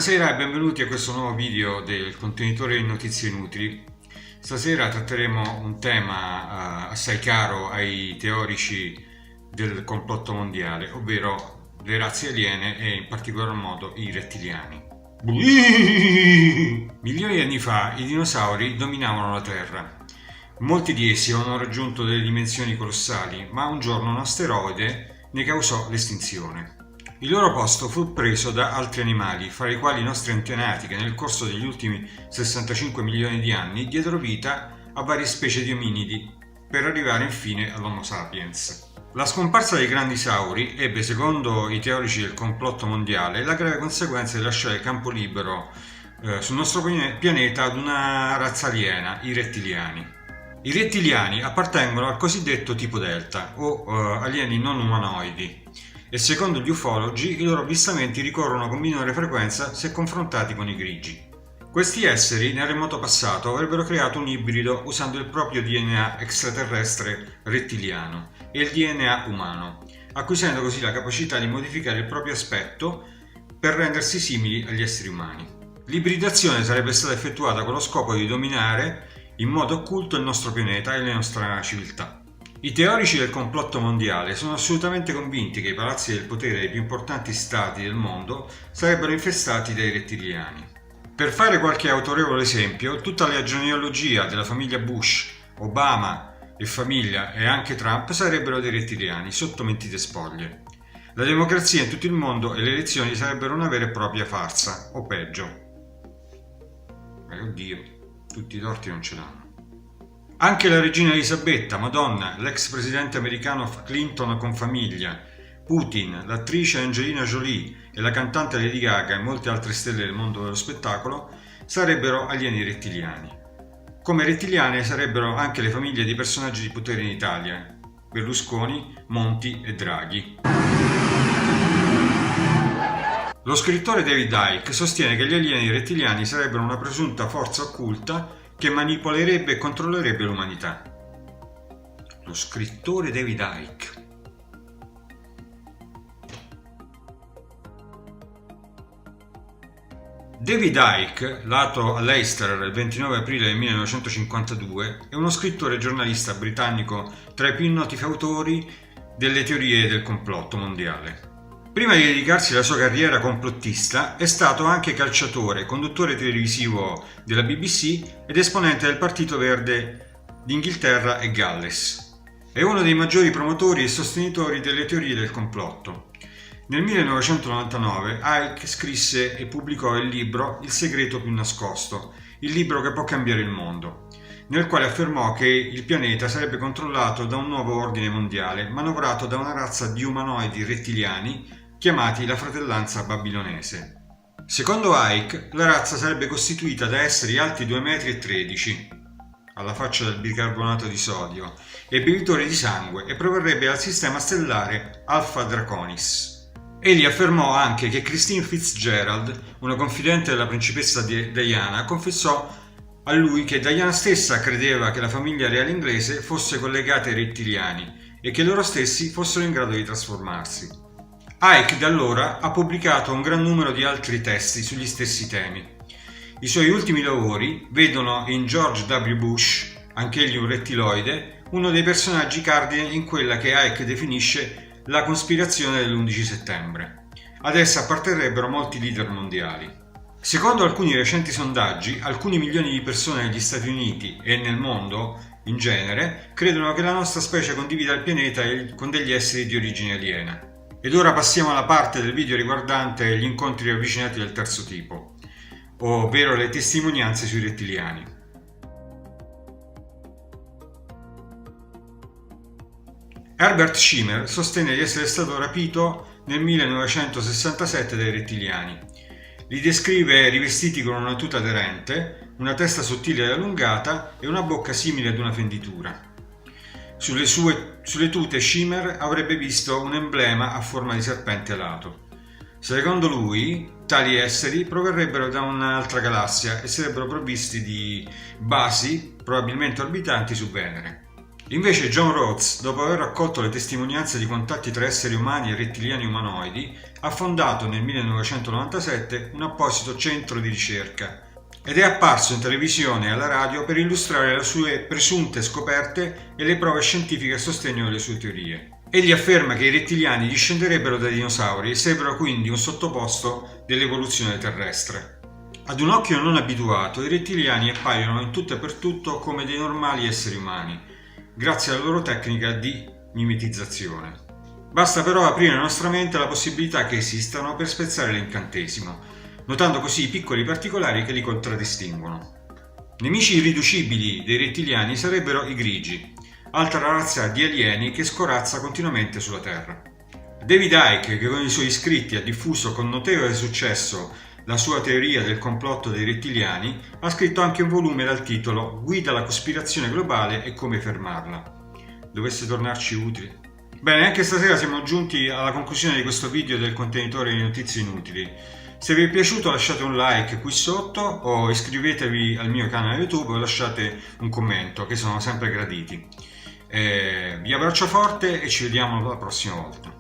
Buonasera e benvenuti a questo nuovo video del contenitore di notizie inutili. Stasera tratteremo un tema assai caro ai teorici del complotto mondiale, ovvero le razze aliene e in particolar modo i rettiliani. Milioni di anni fa i dinosauri dominavano la Terra. Molti di essi avevano raggiunto delle dimensioni colossali, ma un giorno un asteroide ne causò l'estinzione. Il loro posto fu preso da altri animali, fra i quali i nostri antenati, che nel corso degli ultimi 65 milioni di anni diedero vita a varie specie di ominidi, per arrivare infine all'Homo sapiens. La scomparsa dei grandi sauri ebbe, secondo i teorici del complotto mondiale, la grave conseguenza di lasciare campo libero sul nostro pianeta ad una razza aliena, i rettiliani. I rettiliani appartengono al cosiddetto tipo delta, o alieni non umanoidi, e secondo gli ufologi i loro avvistamenti ricorrono con minore frequenza se confrontati con i grigi. Questi esseri nel remoto passato avrebbero creato un ibrido usando il proprio DNA extraterrestre rettiliano e il DNA umano, acquisendo così la capacità di modificare il proprio aspetto per rendersi simili agli esseri umani. L'ibridazione sarebbe stata effettuata con lo scopo di dominare in modo occulto il nostro pianeta e la nostra civiltà. I teorici del complotto mondiale sono assolutamente convinti che i palazzi del potere dei più importanti stati del mondo sarebbero infestati dai rettiliani. Per fare qualche autorevole esempio, tutta la genealogia della famiglia Bush, Obama e famiglia e anche Trump sarebbero dei rettiliani sotto mentite spoglie. La democrazia in tutto il mondo e le elezioni sarebbero una vera e propria farsa, o peggio. Oddio, tutti i torti non ce l'hanno. Anche la regina Elisabetta, Madonna, l'ex presidente americano Clinton con famiglia, Putin, l'attrice Angelina Jolie e la cantante Lady Gaga e molte altre stelle del mondo dello spettacolo sarebbero alieni rettiliani. Come rettiliane sarebbero anche le famiglie di personaggi di potere in Italia, Berlusconi, Monti e Draghi. Lo scrittore David Icke sostiene che gli alieni rettiliani sarebbero una presunta forza occulta che manipolerebbe e controllerebbe l'umanità. Lo scrittore David Icke. David Icke, nato a Leicester il 29 aprile 1952, è uno scrittore e giornalista britannico tra i più noti fautori delle teorie del complotto mondiale. Prima di dedicarsi alla sua carriera complottista, è stato anche calciatore, conduttore televisivo della BBC ed esponente del Partito Verde d'Inghilterra e Galles. È uno dei maggiori promotori e sostenitori delle teorie del complotto. Nel 1999 Icke scrisse e pubblicò il libro Il segreto più nascosto, il libro che può cambiare il mondo, nel quale affermò che il pianeta sarebbe controllato da un nuovo ordine mondiale manovrato da una razza di umanoidi rettiliani chiamati la fratellanza babilonese. Secondo Icke, la razza sarebbe costituita da esseri alti 2,13 m, alla faccia del bicarbonato di sodio, e bevitori di sangue, e proverrebbe dal sistema stellare Alpha Draconis. Egli affermò anche che Christine Fitzgerald, una confidente della principessa Diana, confessò a lui che Diana stessa credeva che la famiglia reale inglese fosse collegata ai rettiliani e che loro stessi fossero in grado di trasformarsi. Icke da allora ha pubblicato un gran numero di altri testi sugli stessi temi. I suoi ultimi lavori vedono in George W. Bush, anch'egli un rettiloide, uno dei personaggi cardine in quella che Icke definisce la cospirazione dell'11 settembre. Ad essa apparterrebbero molti leader mondiali. Secondo alcuni recenti sondaggi, alcuni milioni di persone negli Stati Uniti e nel mondo in genere credono che la nostra specie condivida il pianeta con degli esseri di origine aliena. Ed ora passiamo alla parte del video riguardante gli incontri ravvicinati del terzo tipo, ovvero le testimonianze sui rettiliani. Herbert Schirmer sostenne di essere stato rapito nel 1967 dai rettiliani. Li descrive rivestiti con una tuta aderente, una testa sottile e allungata e una bocca simile ad una fenditura. Sulle tute Schirmer avrebbe visto un emblema a forma di serpente alato. Secondo lui, tali esseri proverrebbero da un'altra galassia e sarebbero provvisti di basi, probabilmente orbitanti, su Venere. Invece John Rhodes, dopo aver raccolto le testimonianze di contatti tra esseri umani e rettiliani umanoidi, ha fondato nel 1997 un apposito centro di ricerca ed è apparso in televisione e alla radio per illustrare le sue presunte scoperte e le prove scientifiche a sostegno delle sue teorie. Egli afferma che i rettiliani discenderebbero dai dinosauri e sarebbero quindi un sottoposto dell'evoluzione terrestre. Ad un occhio non abituato, i rettiliani appaiono in tutto e per tutto come dei normali esseri umani, grazie alla loro tecnica di mimetizzazione. Basta però aprire la nostra mente alla possibilità che esistano per spezzare l'incantesimo, notando così i piccoli particolari che li contraddistinguono. Nemici irriducibili dei rettiliani sarebbero i grigi, altra razza di alieni che scorazza continuamente sulla Terra. David Icke, che con i suoi scritti ha diffuso con notevole successo la sua teoria del complotto dei rettiliani, ha scritto anche un volume dal titolo Guida alla cospirazione globale e come fermarla. Dovesse tornarci utile. Bene, anche stasera siamo giunti alla conclusione di questo video del contenitore di notizie inutili. Se vi è piaciuto lasciate un like qui sotto o iscrivetevi al mio canale YouTube o lasciate un commento, che sono sempre graditi. Vi abbraccio forte e ci vediamo la prossima volta.